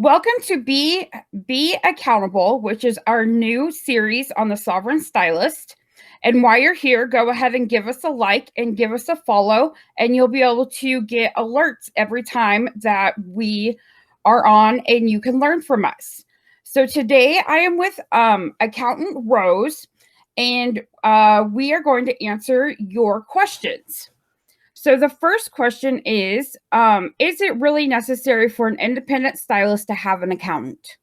Welcome to Be Accountable, which is our new series on the Sovereign Stylist. And while you're here, go ahead and give us a like and give us a follow, and you'll be able to get alerts every time that we are on, and you can learn from us. So today I am with accountant Rose, and we are going to answer your questions. So the first question is it really necessary for an independent stylist to have an accountant?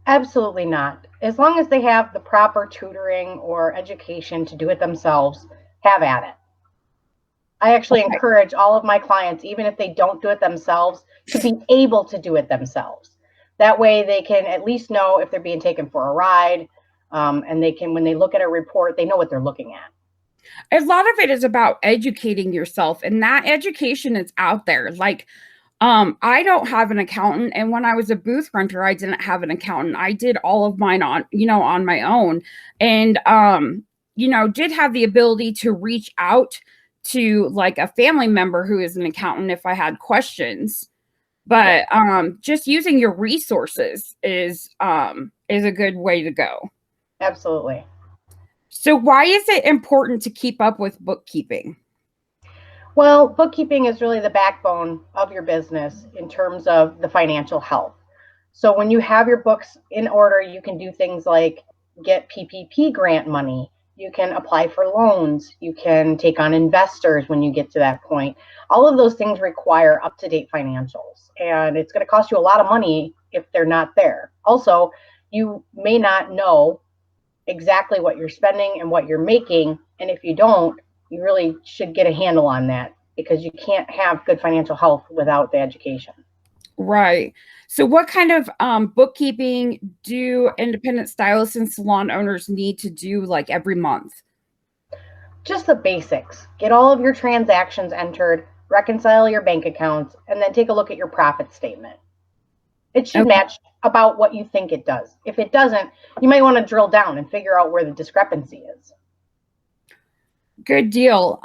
Absolutely not. As long as they have the proper tutoring or education to do it themselves, have at it. I actually encourage all of my clients, even if they don't do it themselves, to be able to do it themselves. That way they can at least know if they're being taken for a ride, and they can, when they look at a report, they know what they're looking at. A lot of it is about educating yourself, and that education is out there. Like, I don't have an accountant, and when I was a booth renter, I didn't have an accountant. I did all of mine on my own, and did have the ability to reach out to like a family member who is an accountant if I had questions. But just using your resources is a good way to go. Absolutely. So why is it important to keep up with bookkeeping? Well, bookkeeping is really the backbone of your business in terms of the financial health. So when you have your books in order, you can do things like get PPP grant money. You can apply for loans. You can take on investors when you get to that point. All of those things require up-to-date financials, and it's going to cost you a lot of money if they're not there. Also, you may not know exactly what you're spending and what you're making, and if you don't, you really should get a handle on that, because you can't have good financial health without the education. Right. So what kind of bookkeeping do independent stylists and salon owners need to do like every month? Just the basics. Get all of your transactions entered, reconcile your bank accounts, and then take a look at your profit statement. It should match about what you think it does. If it doesn't, you might want to drill down and figure out where the discrepancy is. Good deal.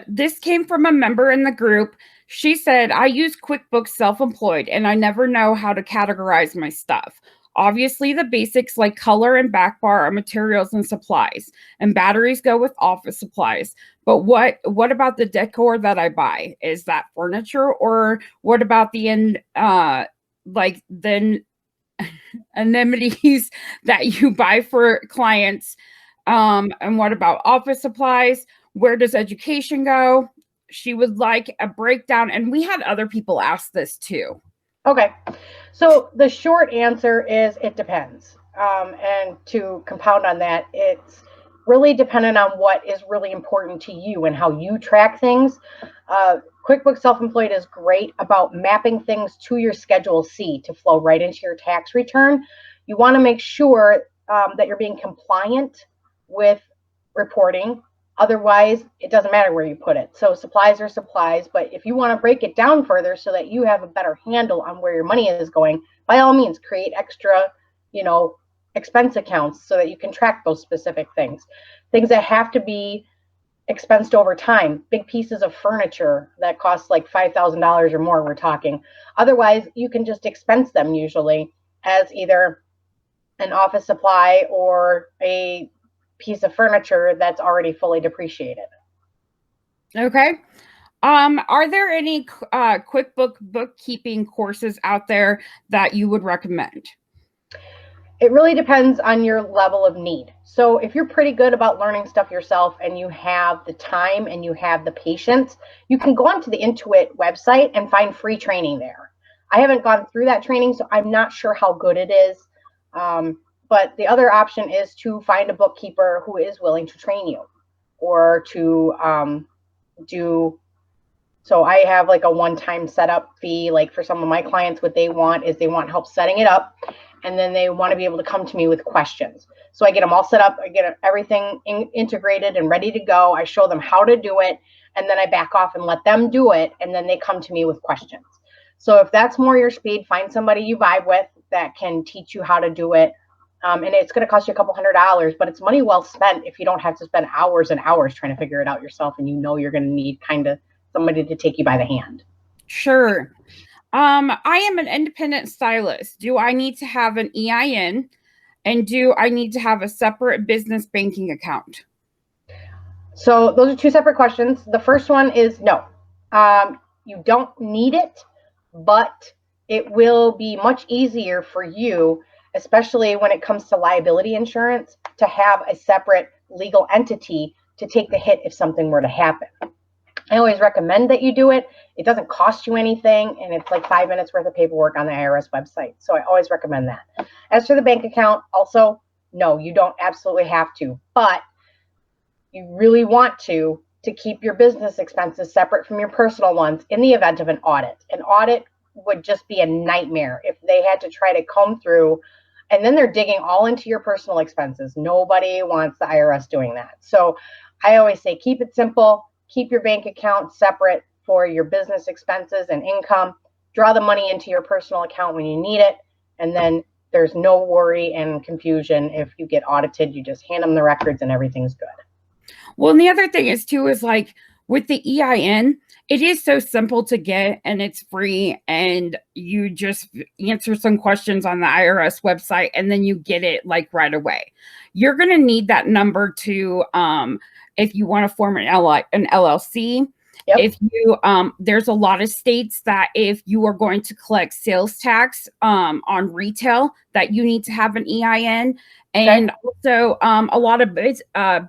This came from a member in the group. She said, I use QuickBooks self-employed and I never know how to categorize my stuff. Obviously, the basics like color and back bar are materials and supplies, and batteries go with office supplies. But what about the decor that I buy? Is that furniture, or what about the amenities that you buy for clients? And what about office supplies? Where does education go? She would like a breakdown, and we had other people ask this too. Okay, so the short answer is it depends. And to compound on that, it's really dependent on what is really important to you and how you track things. QuickBooks Self-Employed is great about mapping things to your Schedule C to flow right into your tax return. You want to make sure that you're being compliant with reporting. Otherwise, it doesn't matter where you put it. So supplies are supplies, but if you want to break it down further so that you have a better handle on where your money is going, by all means, create extra, expense accounts so that you can track those specific things. Things that have to be expensed over time, big pieces of furniture that cost like $5,000 or more, we're talking. Otherwise, you can just expense them usually as either an office supply or a piece of furniture that's already fully depreciated. Okay. Are there any QuickBook bookkeeping courses out there that you would recommend? It really depends on your level of need. So if you're pretty good about learning stuff yourself and you have the time and you have the patience, you can go onto the Intuit website and find free training there. I haven't gone through that training, so I'm not sure how good it is. But the other option is to find a bookkeeper who is willing to train you, or to so I have like a one-time setup fee. Like for some of my clients, what they want is they want help setting it up, and then they want to be able to come to me with questions. So I get them all set up, I get everything integrated and ready to go. I show them how to do it, and then I back off and let them do it, and then they come to me with questions. So if that's more your speed, find somebody you vibe with that can teach you how to do it. And it's going to cost you a couple $100, but it's money well spent if you don't have to spend hours and hours trying to figure it out yourself, and you're going to need kind of somebody to take you by the hand. Sure. I am an independent stylist. Do I need to have an EIN? And do I need to have a separate business banking account? So those are two separate questions. The first one is no. You don't need it, but it will be much easier for you, especially when it comes to liability insurance, to have a separate legal entity to take the hit if something were to happen. I always recommend that you do it. It doesn't cost you anything, and it's like 5 minutes worth of paperwork on the IRS website. So I always recommend that. As for the bank account, also, no, you don't absolutely have to, but you really want to keep your business expenses separate from your personal ones in the event of an audit. An audit would just be a nightmare if they had to try to comb through, and then they're digging all into your personal expenses. Nobody wants the IRS doing that. So I always say keep it simple. Keep your bank account separate for your business expenses and income. Draw the money into your personal account when you need it. And then there's no worry and confusion. If you get audited, you just hand them the records and everything's good. Well, and the other thing is too, is like with the EIN, it is so simple to get and it's free, and you just answer some questions on the IRS website and then you get it like right away. You're going to need that number to, if you want to form an LLC. Yep. If you, there's a lot of states that if you are going to collect sales tax on retail, that you need to have an EIN. And also, a lot of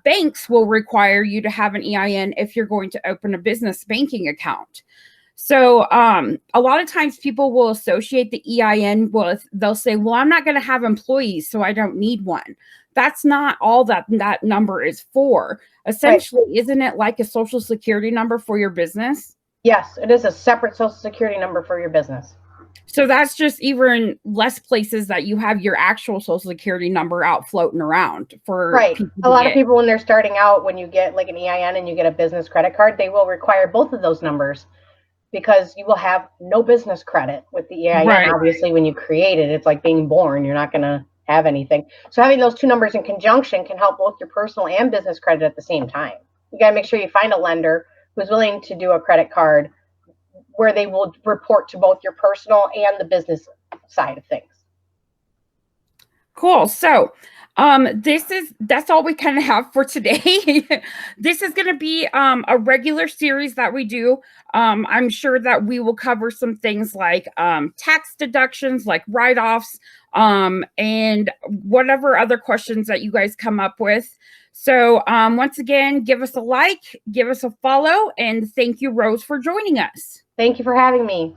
banks will require you to have an EIN if you're going to open a business banking account. So a lot of times people will associate the EIN with, they'll say, well, I'm not going to have employees, so I don't need one. That's not all that number is for. Essentially, isn't it like a social security number for your business? Yes, it is a separate social security number for your business. So that's just even less places that you have your actual social security number out floating around for people. A lot of people, when they're starting out, when you get like an EIN and you get a business credit card, they will require both of those numbers because you will have no business credit with the EIN. Right. Obviously, when you create it, it's like being born. You're not going to have anything. So having those two numbers in conjunction can help both your personal and business credit at the same time. You got to make sure you find a lender who's willing to do a credit card where they will report to both your personal and the business side of things. Cool. So that's all we kind of have for today. This is going to be a regular series that we do. I'm sure that we will cover some things like tax deductions, like write-offs, and whatever other questions that you guys come up with. So once again, give us a like, give us a follow, and thank you, Rose, for joining us. Thank you for having me.